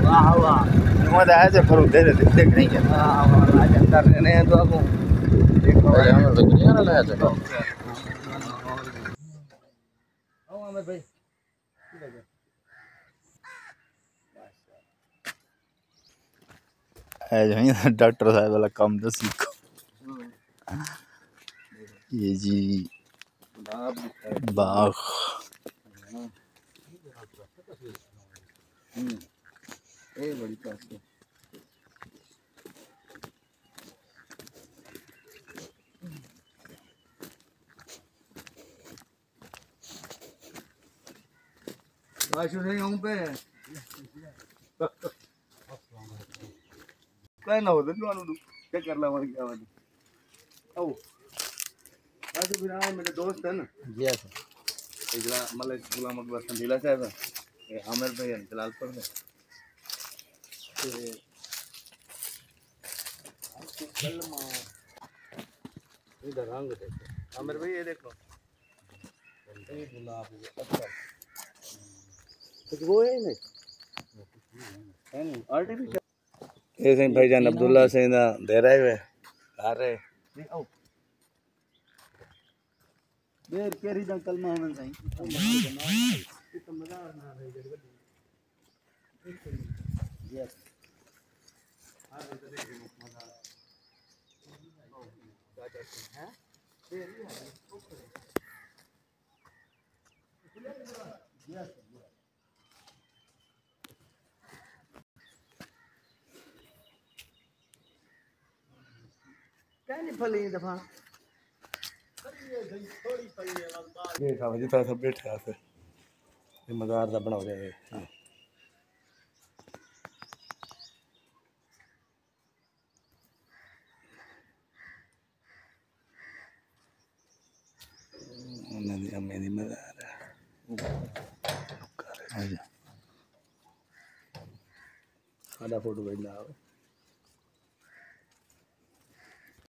वाह वाह मैं आया थे फिर दे देख नहीं है आज अंदर रहने हैं तो आपको देखो हम तो नहीं आना लाया था आओ आमिर भाई है डॉक्टर साहब वाला काम तो सीखो ये जी बाग ये बड़ी बात है आशु नहीं हूं पे काय ना होतं तू आणू क्या करला मला क्या वाली आओ आशु भी आए मेरे दोस्त है ना जी इजला मतलब गुलाम अकबर संधीला साहब है आमिर भाई है जलालपुर में इधर रंग देखो आमिर भाई ये देखो ये गुलाब अच्छा कुछ वो है नहीं है नहीं आर्टिफिशियल ये सही भाईजान अब्दुल्ला से ना दे रहे हुए आ रहे नहीं आओ देर केरी दा कलमा होना चाहिए तो मजा ना रही जगह यस हां तो देखो मजा है देर ही है यस क्या नहीं फली दफा देखा जितना सब बैठे फिर ये मज़ार दा बना जाए नदी अम्मे दी मज़ार है आजा फोटो भेजना